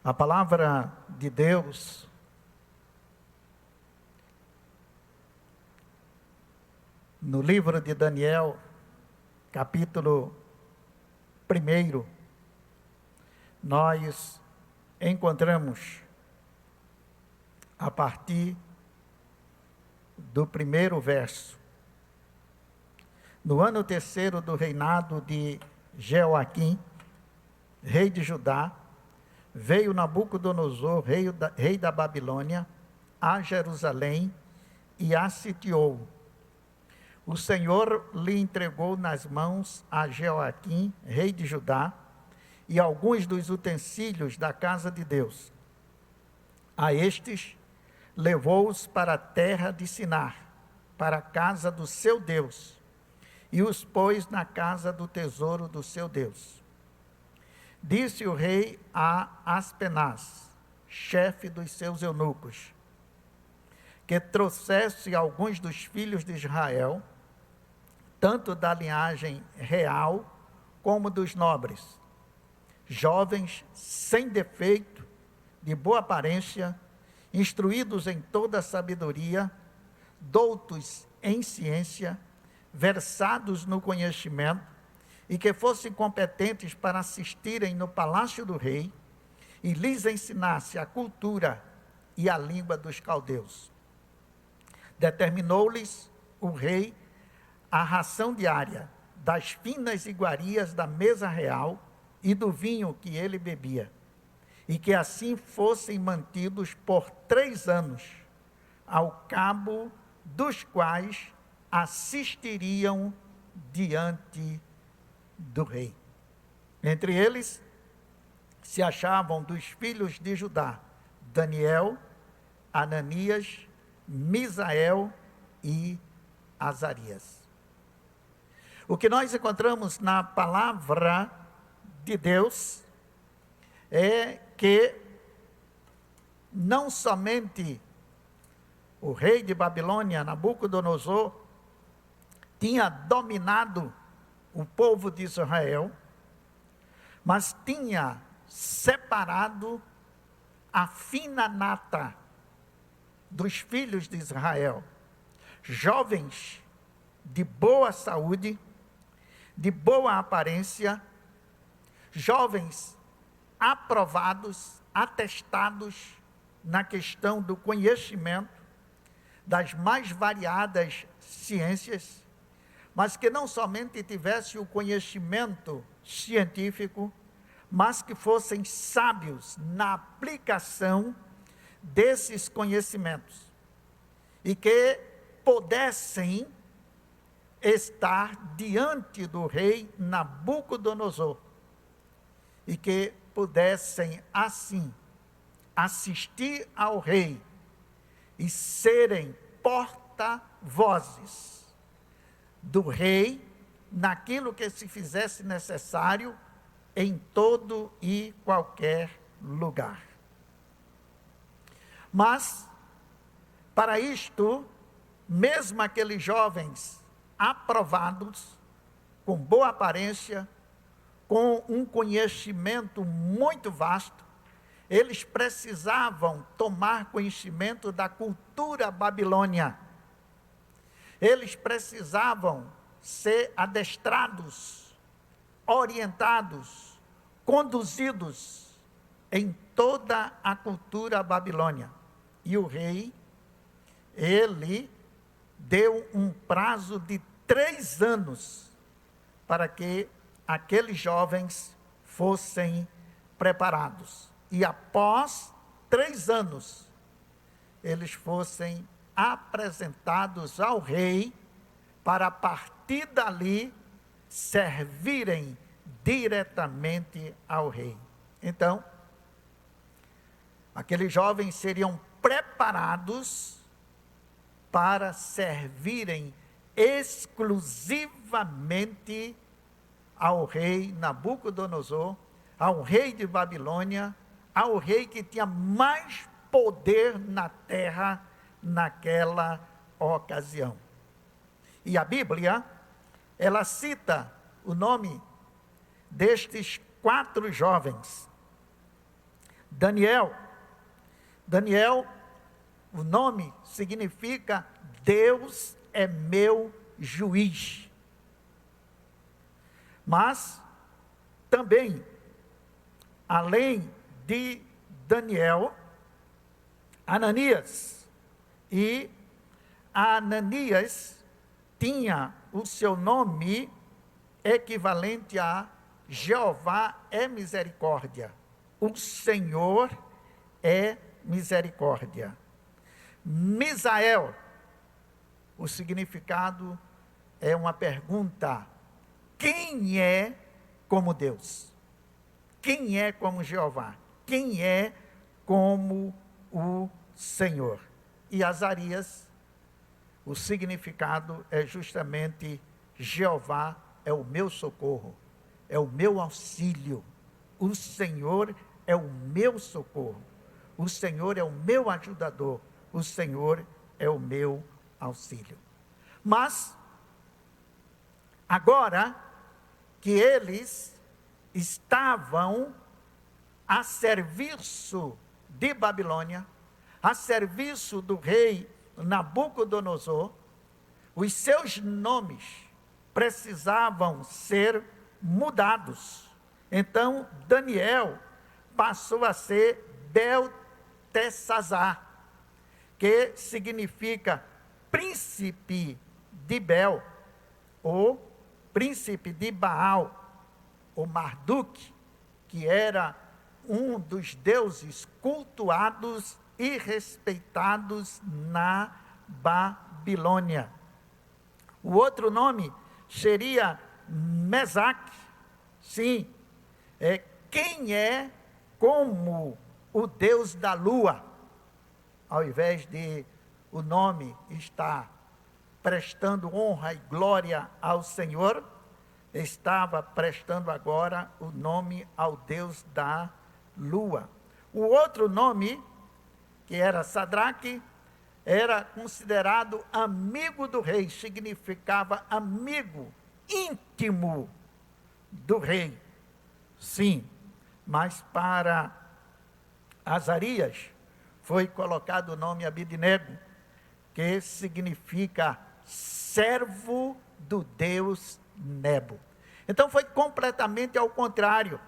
A palavra de Deus no livro de Daniel, capítulo 1, nós encontramos a partir do primeiro verso. No ano terceiro do reinado de Jeoaquim, rei de Judá, veio Nabucodonosor, rei da Babilônia, a Jerusalém e a sitiou. O Senhor lhe entregou nas mãos a Jeoaquim, rei de Judá, e alguns dos utensílios da casa de Deus. A estes levou-os para a terra de Sinar, para a casa do seu Deus, e os pôs na casa do tesouro do seu Deus. Disse o rei a Aspenaz, chefe dos seus eunucos, que trouxesse alguns dos filhos de Israel, tanto da linhagem real como dos nobres, jovens, sem defeito, de boa aparência, instruídos em toda a sabedoria, doutos em ciência, versados no conhecimento, e que fossem competentes para assistirem no palácio do rei, e lhes ensinasse a cultura e a língua dos caldeus. Determinou-lhes o rei a ração diária das finas iguarias da mesa real e do vinho que ele bebia, e que assim fossem mantidos por 3 anos, ao cabo dos quais assistiriam diante do rei. Entre eles se achavam dos filhos de Judá, Daniel, Ananias, Misael e Azarias. O que nós encontramos na palavra de Deus é que não somente o rei de Babilônia, Nabucodonosor, tinha dominado o povo de Israel, mas tinha separado a fina nata dos filhos de Israel, jovens de boa saúde, de boa aparência, jovens aprovados, atestados na questão do conhecimento das mais variadas ciências, mas que não somente tivessem o conhecimento científico, mas que fossem sábios na aplicação desses conhecimentos e que pudessem estar diante do rei Nabucodonosor e que pudessem assim assistir ao rei e serem porta-vozes do rei naquilo que se fizesse necessário em todo e qualquer lugar. Mas, para isto, mesmo aqueles jovens aprovados, com boa aparência, com um conhecimento muito vasto, eles precisavam tomar conhecimento da cultura babilônia. Eles precisavam ser adestrados, orientados, conduzidos em toda a cultura babilônia. E o rei, ele deu um prazo de 3 anos para que aqueles jovens fossem preparados. E após 3 anos, eles fossem apresentados ao rei para a partir dali servirem diretamente ao rei. Então, aqueles jovens seriam preparados para servirem exclusivamente ao rei Nabucodonosor, ao rei de Babilônia, ao rei que tinha mais poder na terra naquela ocasião. E a Bíblia, ela cita o nome destes 4 jovens: Daniel. Daniel, o nome significa Deus é meu juiz. Mas também, além de Daniel, Ananias. E Ananias tinha o seu nome equivalente a Jeová é misericórdia. O Senhor é misericórdia. Misael, o significado é uma pergunta: quem é como Deus? Quem é como Jeová? Quem é como o Senhor? E Azarias, o significado é justamente: Jeová é o meu socorro, é o meu auxílio. O Senhor é o meu socorro. O Senhor é o meu ajudador. O Senhor é o meu auxílio. Mas, agora que eles estavam a serviço de Babilônia, a serviço do rei Nabucodonosor, os seus nomes precisavam ser mudados. Então, Daniel passou a ser Beltesazar, que significa príncipe de Bel, ou príncipe de Baal, ou Marduk, que era um dos deuses cultuados e respeitados na Babilônia. O outro nome seria Mesaque. Sim, quem é como o Deus da lua? Ao invés de o nome estar prestando honra e glória ao Senhor, estava prestando agora o nome ao Deus da lua. O outro nome, que era Sadraque, era considerado amigo do rei, significava amigo íntimo do rei. Sim, mas para Azarias foi colocado o nome Abidnego, que significa servo do Deus Nebo. Então foi completamente ao contrário.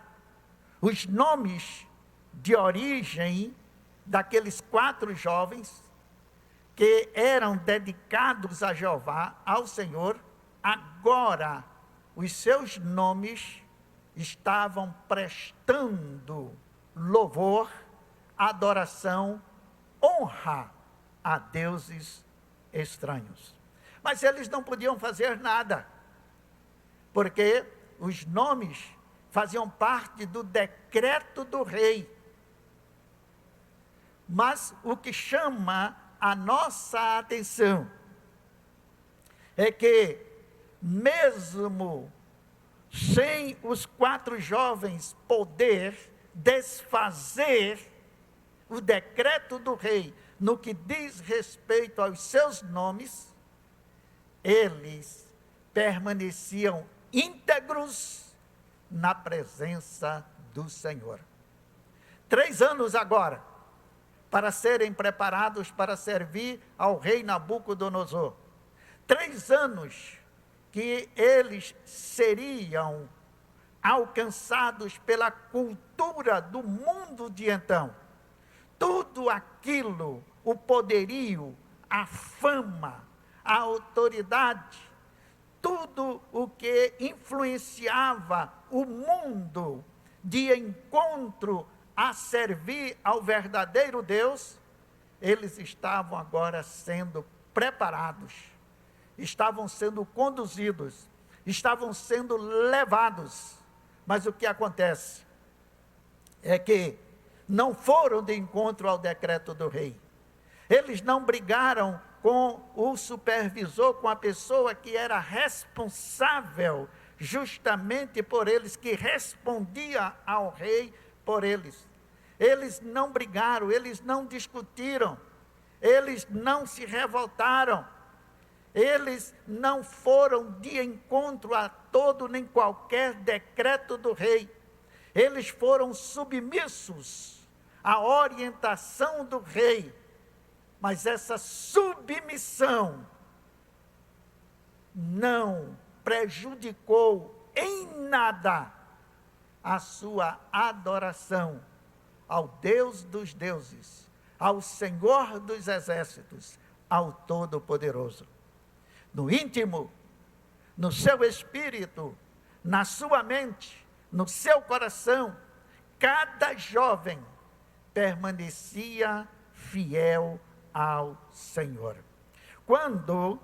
Os nomes de origem daqueles 4 jovens que eram dedicados a Jeová, ao Senhor, agora os seus nomes estavam prestando louvor, adoração, honra a deuses estranhos. Mas eles não podiam fazer nada, porque os nomes faziam parte do decreto do rei. Mas o que chama a nossa atenção é que, mesmo sem os 4 jovens poder desfazer o decreto do rei no que diz respeito aos seus nomes, eles permaneciam íntegros na presença do Senhor. 3 anos agora, para serem preparados para servir ao rei Nabucodonosor. 3 anos que eles seriam alcançados pela cultura do mundo de então. Tudo aquilo, o poderio, a fama, a autoridade, tudo o que influenciava o mundo de encontro a servir ao verdadeiro Deus, eles estavam agora sendo preparados, estavam sendo conduzidos, estavam sendo levados. Mas o que acontece é que não foram de encontro ao decreto do rei. Eles não brigaram com o supervisor, com a pessoa que era responsável justamente por eles, que respondia ao rei por eles. Eles não brigaram, eles não discutiram, eles não se revoltaram, eles não foram de encontro a todo nem qualquer decreto do rei. Eles foram submissos a orientação do rei, mas essa submissão não prejudicou em nada a sua adoração ao Deus dos deuses, ao Senhor dos exércitos, ao Todo-Poderoso. No íntimo, no seu espírito, na sua mente, no seu coração, cada jovem permanecia fiel ao Senhor. Quando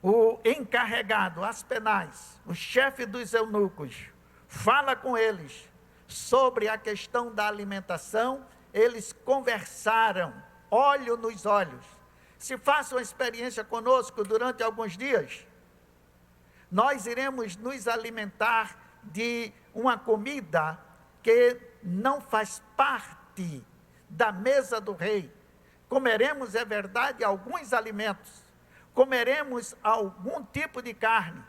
o encarregado, Aspenaz, o chefe dos eunucos, fala com eles sobre a questão da alimentação, eles conversaram, olho nos olhos. Se faça uma experiência conosco durante alguns dias, nós iremos nos alimentar de uma comida que não faz parte da mesa do rei. Comeremos, é verdade, alguns alimentos, comeremos algum tipo de carne,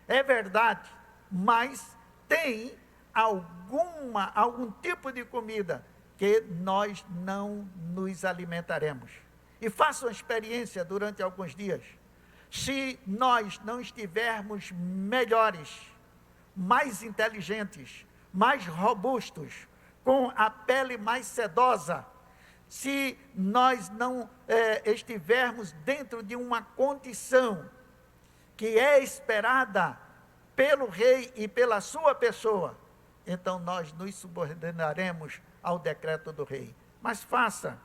é verdade, mas tem algum tipo de comida que nós não nos alimentaremos. E faça uma experiência durante alguns dias. Se nós não estivermos melhores, mais inteligentes, mais robustos, com a pele mais sedosa, se nós não estivermos dentro de uma condição que é esperada pelo rei e pela sua pessoa, então nós nos subordinaremos ao decreto do rei. Mas faça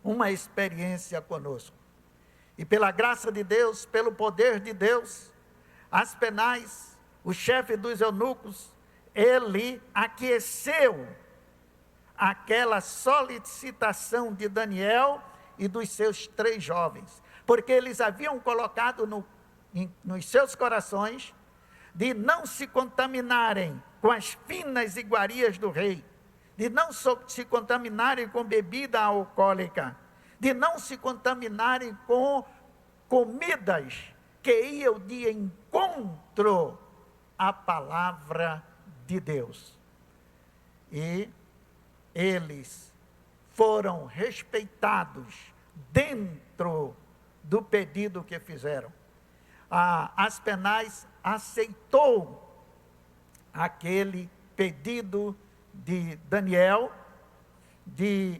uma experiência conosco. E pela graça de Deus, pelo poder de Deus, Aspenaz, o chefe dos eunucos, ele aqueceu aquela solicitação de Daniel e dos seus 3 jovens, porque eles haviam colocado nos seus corações de não se contaminarem com as finas iguarias do rei, de não se contaminarem com bebida alcoólica, de não se contaminarem com comidas que iam de encontro à palavra de Deus. E eles foram respeitados dentro do pedido que fizeram. Aspenaz aceitou aquele pedido de Daniel, de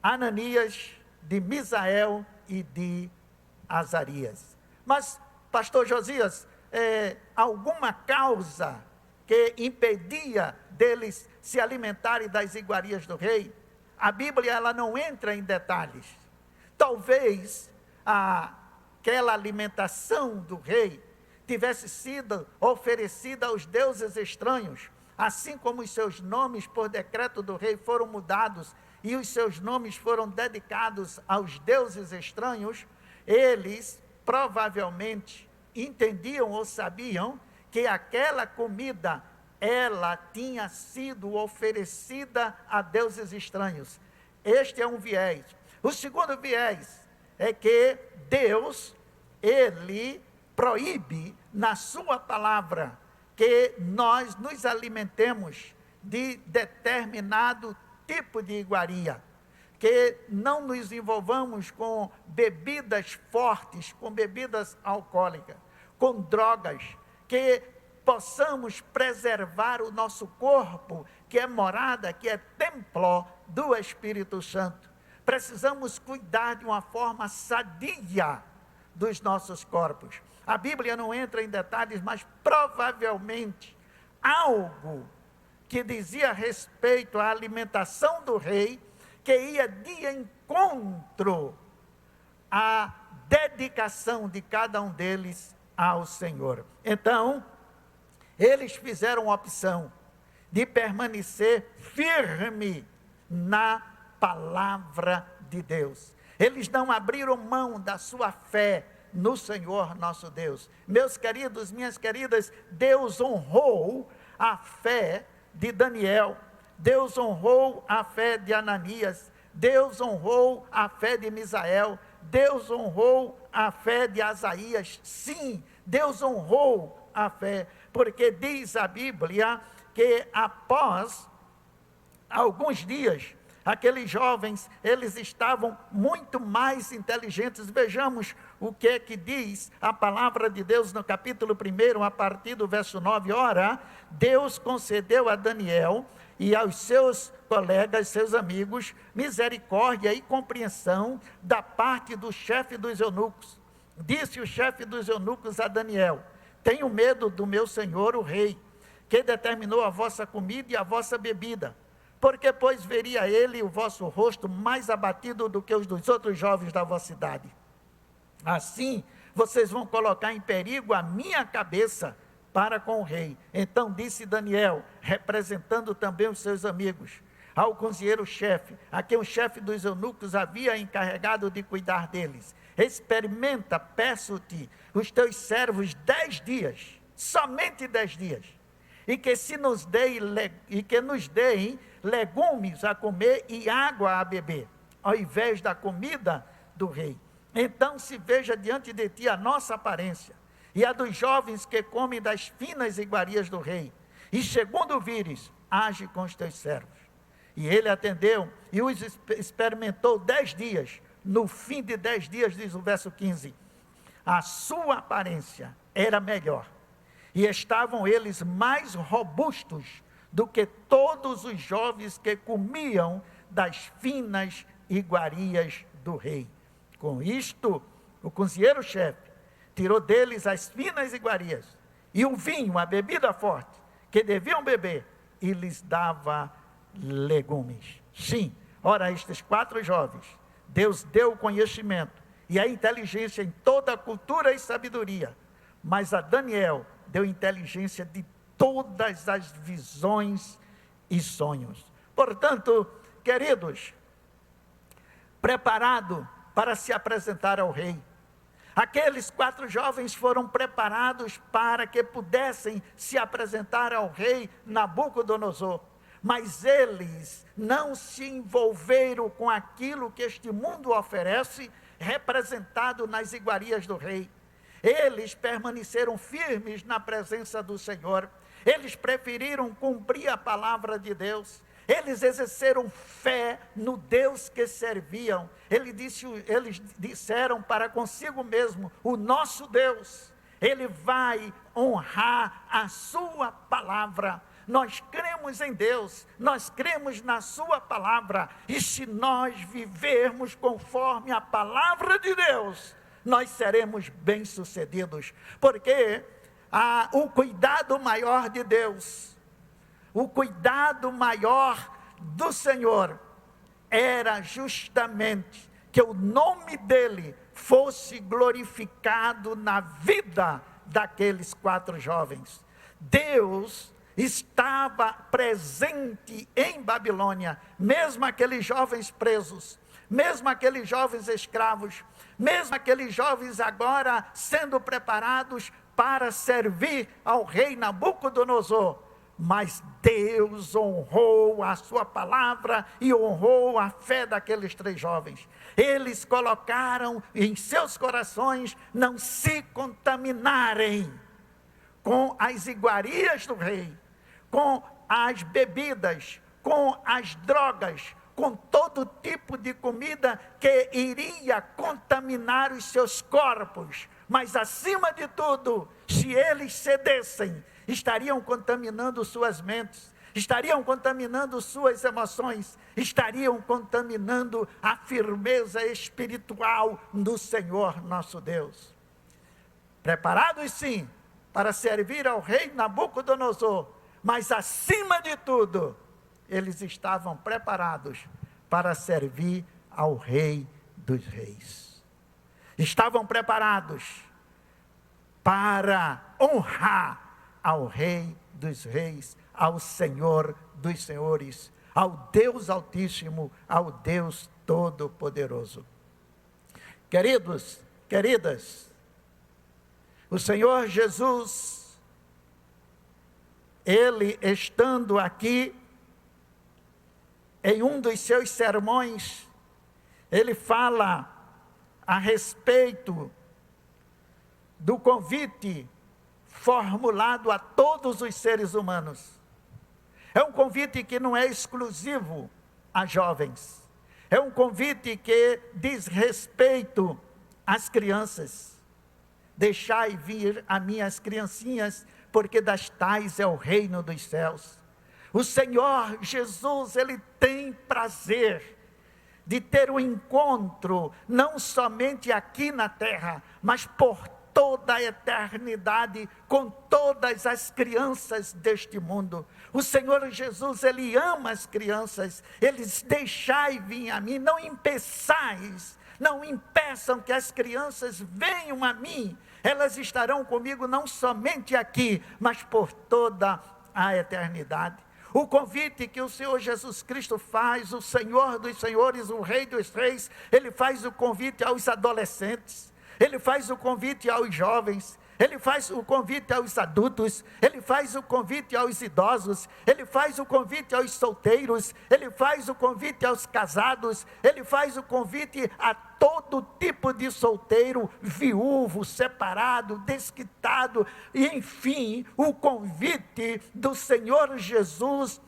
Ananias, de Misael e de Azarias. Mas, pastor Josias, alguma causa que impedia deles se alimentarem das iguarias do rei? A Bíblia ela não entra em detalhes. Talvez aquela alimentação do rei tivesse sido oferecida aos deuses estranhos, assim como os seus nomes por decreto do rei foram mudados e os seus nomes foram dedicados aos deuses estranhos, eles provavelmente entendiam ou sabiam que aquela comida, ela tinha sido oferecida a deuses estranhos. Este é um viés. O segundo viés é que Deus, ele proíbe na sua palavra que nós nos alimentemos de determinado tipo de iguaria, que não nos envolvamos com bebidas fortes, com bebidas alcoólicas, com drogas, que possamos preservar o nosso corpo, que é morada, que é templo do Espírito Santo. Precisamos cuidar de uma forma sadia dos nossos corpos. A Bíblia não entra em detalhes, mas provavelmente algo que dizia respeito à alimentação do rei, que ia de encontro à dedicação de cada um deles ao Senhor. Então, eles fizeram a opção de permanecer firme na palavra de Deus. Eles não abriram mão da sua fé no Senhor nosso Deus. Meus queridos, minhas queridas, Deus honrou a fé de Daniel, Deus honrou a fé de Ananias, Deus honrou a fé de Misael, Deus honrou a fé de Asaías. Sim, Deus honrou a fé, porque diz a Bíblia que após há alguns dias, aqueles jovens, eles estavam muito mais inteligentes. Vejamos o que é que diz a palavra de Deus no capítulo 1, a partir do verso 9. Ora, Deus concedeu a Daniel e aos seus colegas, seus amigos, misericórdia e compreensão da parte do chefe dos eunucos. Disse o chefe dos eunucos a Daniel: tenho medo do meu senhor o rei, que determinou a vossa comida e a vossa bebida, porque pois veria ele o vosso rosto mais abatido do que os dos outros jovens da vossa cidade. Assim, vocês vão colocar em perigo a minha cabeça para com o rei. Então disse Daniel, representando também os seus amigos, ao cozinheiro-chefe, a quem o chefe dos eunucos havia encarregado de cuidar deles: experimenta, peço-te, os teus servos 10 dias, somente 10 dias, e que nos deem legumes a comer e água a beber, ao invés da comida do rei. Então se veja diante de ti a nossa aparência, e a dos jovens que comem das finas iguarias do rei, e segundo vires, age com os teus servos. E ele atendeu e os experimentou 10 dias. No fim de 10 dias, diz o verso 15, a sua aparência era melhor, e estavam eles mais robustos do que todos os jovens que comiam das finas iguarias do rei. Com isto, o cozinheiro-chefe tirou deles as finas iguarias, e o vinho, a bebida forte, que deviam beber, e lhes dava legumes. Sim, ora, estes 4 jovens, Deus deu o conhecimento e a inteligência em toda a cultura e sabedoria, mas a Daniel deu inteligência de todas as visões e sonhos. Portanto, queridos, preparado para se apresentar ao rei, aqueles 4 jovens foram preparados para que pudessem se apresentar ao rei Nabucodonosor. Mas eles não se envolveram com aquilo que este mundo oferece, representado nas iguarias do rei. Eles permaneceram firmes na presença do Senhor. Eles preferiram cumprir a palavra de Deus. Eles exerceram fé no Deus que serviam. Eles disseram para consigo mesmo: o nosso Deus, Ele vai honrar a sua palavra. Nós cremos em Deus, nós cremos na sua palavra, e se nós vivermos conforme a palavra de Deus, nós seremos bem-sucedidos, porque o cuidado maior de Deus, o cuidado maior do Senhor, era justamente que o nome dele fosse glorificado na vida daqueles 4 jovens. Deus estava presente em Babilônia, mesmo aqueles jovens presos, mesmo aqueles jovens escravos, mesmo aqueles jovens agora sendo preparados para servir ao rei Nabucodonosor. Mas Deus honrou a sua palavra e honrou a fé daqueles 3 jovens. Eles colocaram em seus corações não se contaminarem com as iguarias do rei, com as bebidas, com as drogas, com todo tipo de comida que iria contaminar os seus corpos. Mas acima de tudo, se eles cedessem, estariam contaminando suas mentes, estariam contaminando suas emoções, estariam contaminando a firmeza espiritual do Senhor nosso Deus. Preparados sim, para servir ao rei Nabucodonosor, mas acima de tudo, eles estavam preparados para servir ao Rei dos Reis. Estavam preparados para honrar ao Rei dos Reis, ao Senhor dos Senhores, ao Deus Altíssimo, ao Deus Todo-Poderoso. Queridos, queridas, o Senhor Jesus, Ele estando aqui, em um dos seus sermões, Ele fala a respeito do convite formulado a todos os seres humanos. É um convite que não é exclusivo a jovens. É um convite que diz respeito às crianças. Deixai vir a mim as criancinhas, porque das tais é o reino dos céus. O Senhor Jesus, Ele tem prazer de ter um encontro, não somente aqui na terra, mas por toda a eternidade, com todas as crianças deste mundo. O Senhor Jesus, Ele ama as crianças. Ele diz: deixai vir a mim, não impeçais, não impeçam que as crianças venham a mim. Elas estarão comigo não somente aqui, mas por toda a eternidade. O convite que o Senhor Jesus Cristo faz, o Senhor dos senhores, o Rei dos reis, Ele faz o convite aos adolescentes, Ele faz o convite aos jovens, Ele faz o convite aos adultos, Ele faz o convite aos idosos, Ele faz o convite aos solteiros, Ele faz o convite aos casados, Ele faz o convite a todo tipo de solteiro, viúvo, separado, desquitado, e enfim, o convite do Senhor Jesus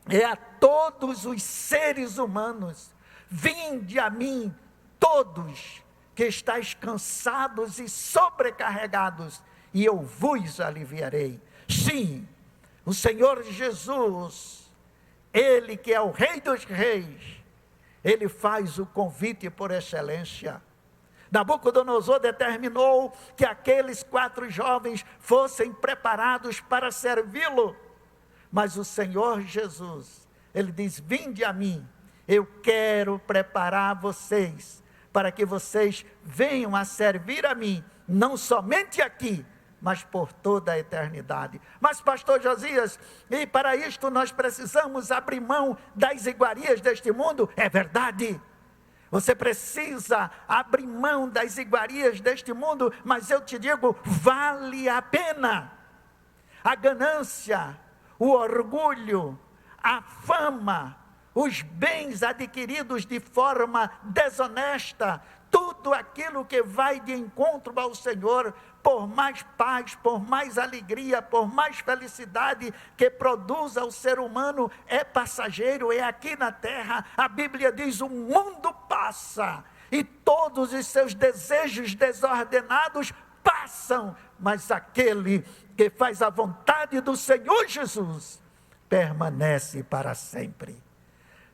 é a todos os seres humanos: vinde a mim todos que estáis cansados e sobrecarregados, e eu vos aliviarei. Sim, o Senhor Jesus, Ele que é o Rei dos reis, Ele faz o convite por excelência. Nabucodonosor determinou que aqueles 4 jovens fossem preparados para servi-lo, mas o Senhor Jesus, Ele diz: vinde a mim, eu quero preparar vocês, para que vocês venham a servir a mim, não somente aqui, mas por toda a eternidade. Mas pastor Josias, e para isto nós precisamos abrir mão das iguarias deste mundo? É verdade, você precisa abrir mão das iguarias deste mundo, mas eu te digo, vale a pena. A ganância, o orgulho, a fama, os bens adquiridos de forma desonesta, tudo aquilo que vai de encontro ao Senhor, por mais paz, por mais alegria, por mais felicidade que produza o ser humano, é passageiro, é aqui na terra. A Bíblia diz: o mundo passa e todos os seus desejos desordenados passam, mas aquele que faz a vontade do Senhor Jesus permanece para sempre.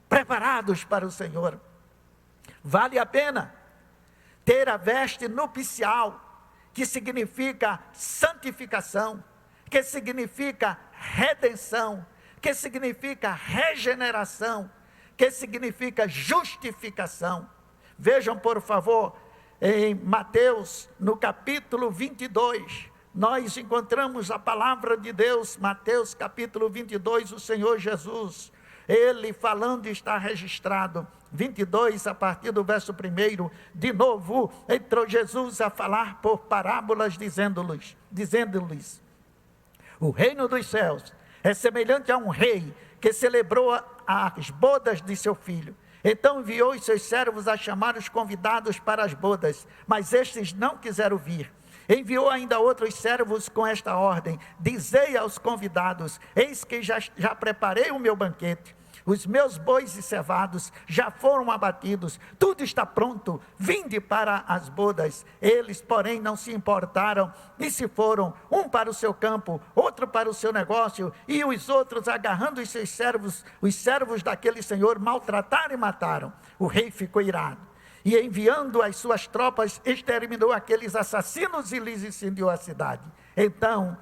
Preparados para o Senhor. Vale a pena ter a veste nupcial, que significa santificação, que significa redenção, que significa regeneração, que significa justificação. Vejam, por favor, em Mateus, no capítulo 22, nós encontramos a palavra de Deus. Mateus capítulo 22, o Senhor Jesus, Ele falando, está registrado, 22, a partir do verso 1, de novo, entrou Jesus a falar por parábolas, dizendo-lhes, o reino dos céus é semelhante a um rei que celebrou as bodas de seu filho. Então enviou os seus servos a chamar os convidados para as bodas, mas estes não quiseram vir. Enviou ainda outros servos com esta ordem: dizei aos convidados, eis que já preparei o meu banquete, os meus bois e cevados já foram abatidos, tudo está pronto, vinde para as bodas. Eles, porém, não se importaram e se foram, um para o seu campo, outro para o seu negócio, e os outros, agarrando os seus servos, os servos daquele senhor, maltrataram e mataram. O rei ficou irado, e enviando as suas tropas, exterminou aqueles assassinos e lhes incendiou a cidade. Então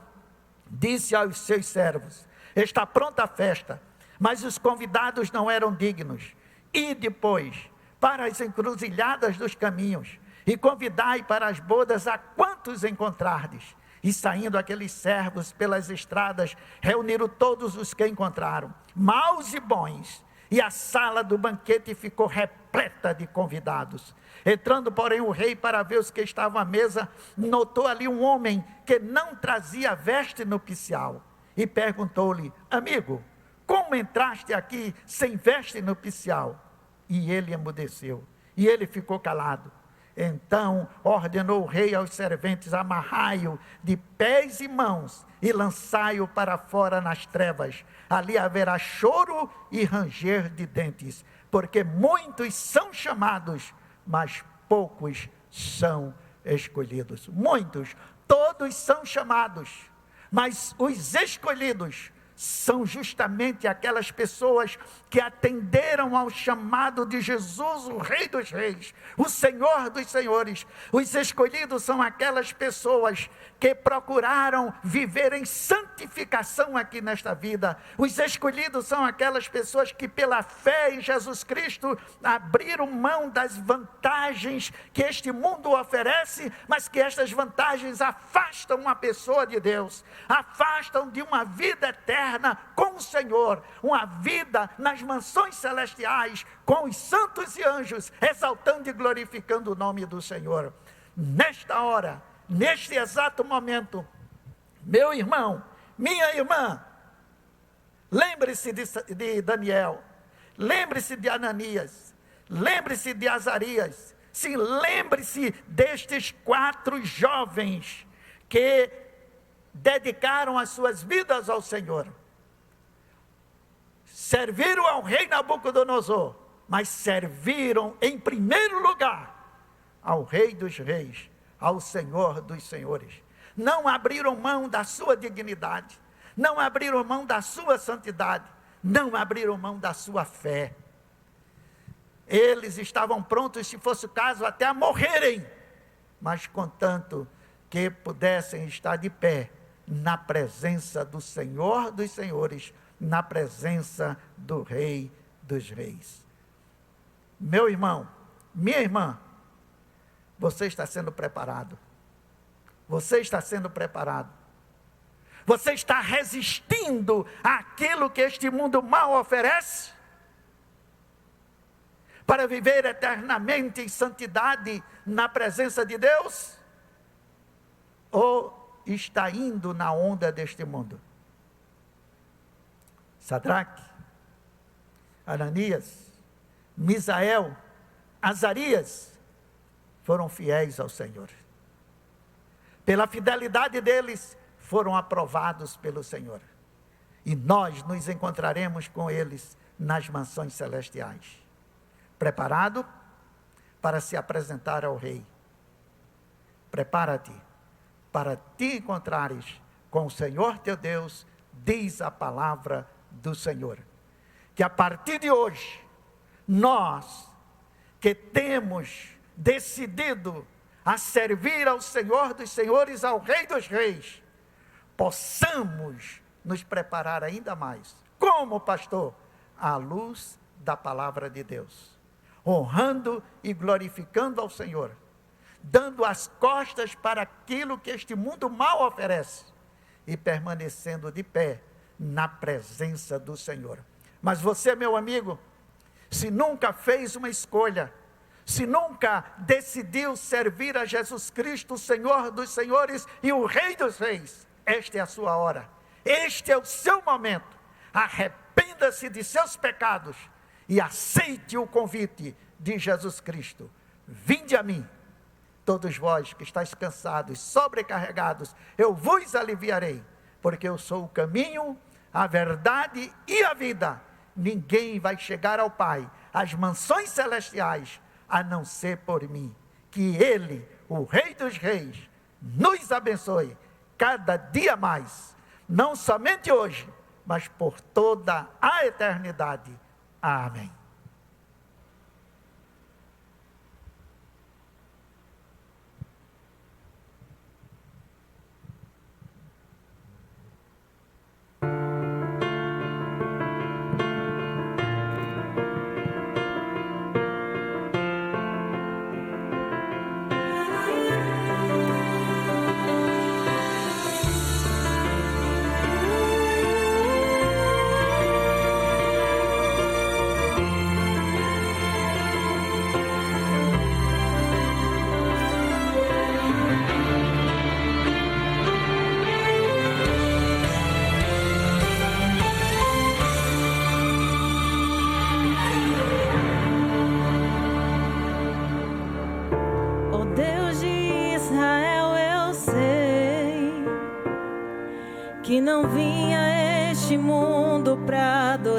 disse aos seus servos: está pronta a festa, mas os convidados não eram dignos. E depois para as encruzilhadas dos caminhos, e convidai para as bodas a quantos encontrardes. E saindo aqueles servos pelas estradas, reuniram todos os que encontraram, maus e bons, e a sala do banquete ficou repleta de convidados. Entrando, porém, o rei para ver os que estavam à mesa, notou ali um homem que não trazia veste nupcial, e perguntou-lhe: amigo, como entraste aqui sem veste nupcial? E ele emudeceu, e ele ficou calado. Então ordenou o rei aos serventes: amarrai-o de pés e mãos e lançai-o para fora nas trevas. Ali haverá choro e ranger de dentes, porque muitos são chamados, mas poucos são escolhidos. Muitos, todos são chamados, mas os escolhidos são justamente aquelas pessoas que atenderam ao chamado de Jesus, o Rei dos Reis, o Senhor dos Senhores. Os escolhidos são aquelas pessoas que procuraram viver em santificação aqui nesta vida. Os escolhidos são aquelas pessoas que pela fé em Jesus Cristo abriram mão das vantagens que este mundo oferece, mas que estas vantagens afastam uma pessoa de Deus, afastam de uma vida eterna com o Senhor, uma vida nas mansões celestiais, com os santos e anjos, exaltando e glorificando o nome do Senhor. Nesta hora, neste exato momento, meu irmão, minha irmã, lembre-se de Daniel, lembre-se de Ananias, lembre-se de Azarias, sim, lembre-se destes 4 jovens que dedicaram as suas vidas ao Senhor. Serviram ao rei Nabucodonosor, mas serviram em primeiro lugar ao Rei dos Reis, ao Senhor dos Senhores. Não abriram mão da sua dignidade, não abriram mão da sua santidade, não abriram mão da sua fé. Eles estavam prontos, se fosse o caso, até a morrerem, mas contanto que pudessem estar de pé na presença do Senhor dos Senhores, na presença do Rei dos Reis. Meu irmão, minha irmã, você está sendo preparado. Você está sendo preparado. Você está resistindo àquilo que este mundo mal oferece, para viver eternamente em santidade na presença de Deus? Ou está indo na onda deste mundo? Sadraque, Ananias, Misael, Azarias foram fiéis ao Senhor. Pela fidelidade deles, foram aprovados pelo Senhor. E nós nos encontraremos com eles nas mansões celestiais. Preparado para se apresentar ao Rei. Prepara-te para te encontrares com o Senhor teu Deus, diz a palavra do Senhor. Que a partir de hoje, nós que temos decidido a servir ao Senhor dos Senhores, ao Rei dos Reis, possamos nos preparar ainda mais. Como, pastor? À luz da palavra de Deus, honrando e glorificando ao Senhor, dando as costas para aquilo que este mundo mal oferece e permanecendo de pé na presença do Senhor. Mas você, meu amigo, se nunca fez uma escolha, se nunca decidiu servir a Jesus Cristo, o Senhor dos Senhores e o Rei dos Reis, esta é a sua hora, este é o seu momento. Arrependa-se de seus pecados e aceite o convite de Jesus Cristo. Vinde a mim, todos vós que estáis cansados, sobrecarregados, eu vos aliviarei, porque eu sou o caminho, a verdade e a vida. Ninguém vai chegar ao Pai, às mansões celestiais, a não ser por mim. Que Ele, o Rei dos Reis, nos abençoe cada dia mais, não somente hoje, mas por toda a eternidade. Amém.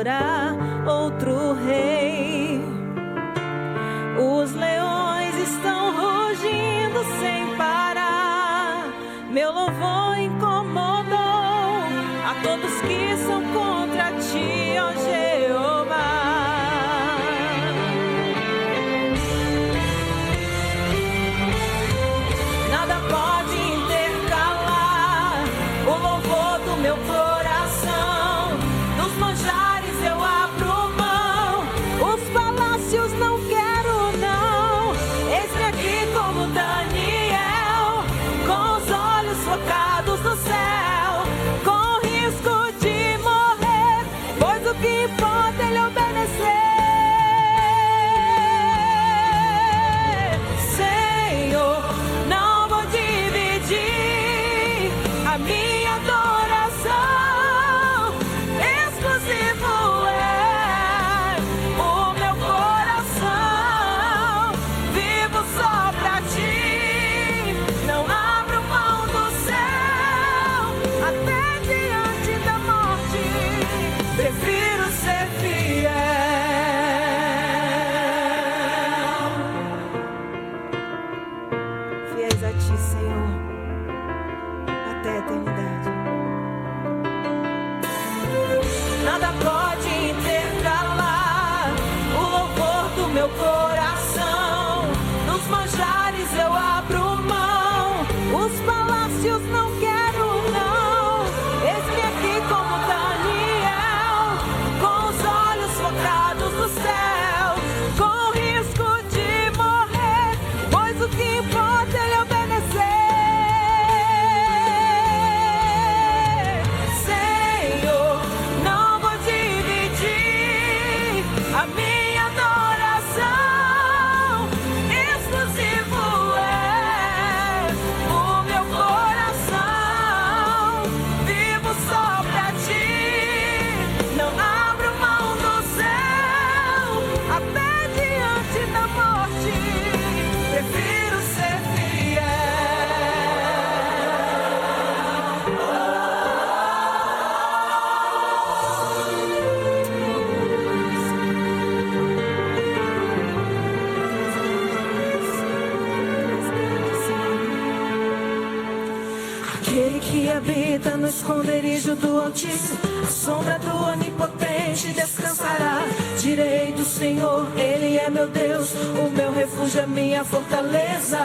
adorar outro rei. Os leões estão rugindo sem parar. Meu louvor incomodou a todos que são contra ti, ó Jeová. Nada pode intercalar o louvor do meu coração. Dos manjares eu abro mão, os palácios não quero não. Eis-me aqui como Daniel, com os olhos focados no céu, com risco de morrer, pois o que importa é ele obedecer. Senhor, não vou dividir a minha adoração, exclusivo é o meu coração, vivo só pra ti, não abro mão do céu, até diante da morte, prefiro ser fiel. Fiéis a ti, Senhor, até a eternidade. Nada pode intercalar o louvor do meu coração. Nos manjares eu abro mão, os palácios não quero não. Eis-me aqui como Daniel, com os olhos focados no céu, com risco de morrer, pois o que importa é ele obedecer. Senhor, não vou dividir a minha adoração, exclusivo é o meu coração, vivo só pra ti, não abro mão do céu, até diante da morte, prefiro ser fiel. Aquele que habita no esconderijo do Altíssimo, a sombra do Onipotente descansará. Direi do Senhor, Ele é meu Deus, o meu refúgio é minha fortaleza.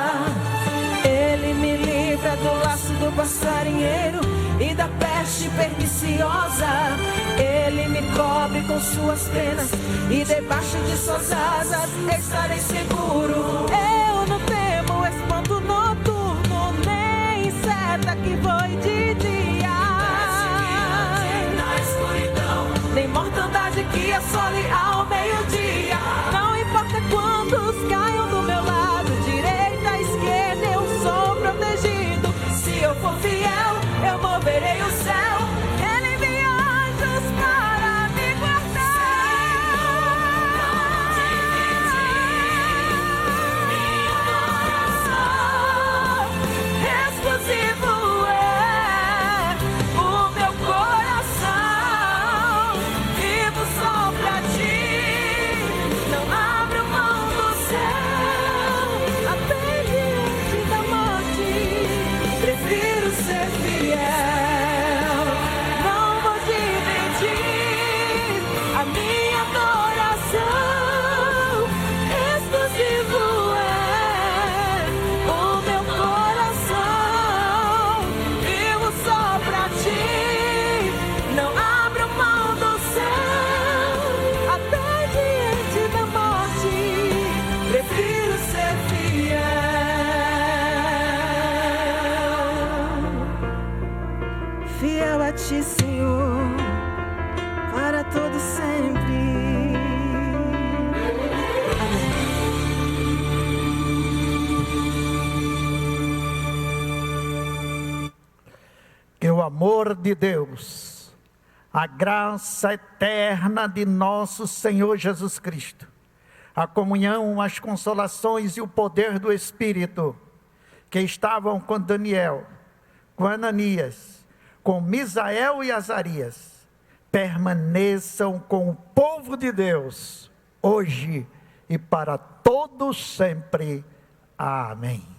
Ele me livra do laço do passarinheiro e da peste perniciosa. Ele me cobre com suas penas e debaixo de suas asas estarei seguro. Eu não temo espanto noturno, nem seta que voe de dia, nem mortandade que assole ao meio-dia. Não importa quantos caiam do meu lado, direita, esquerda, eu sou protegido. Se eu for fiel, eu moverei o céu. Ele envia anjos para me guardar. Exclusivo é o meu coração, vivo só pra ti, não abro mão do céu, até diante da morte, prefiro ser fiel. Não vou dividir a minha adoração, exclusivo é o meu coração, vivo só pra ti, não abro mão do céu, até diante da morte, prefiro ser fiel. Fiel a ti, Senhor, para todo e sempre. Amém. Que o amor de Deus, a graça eterna de nosso Senhor Jesus Cristo, a comunhão, as consolações e o poder do Espírito que estavam com Daniel, com Ananias, com Misael e Azarias, permaneçam com o povo de Deus, hoje e para todos sempre. Amém.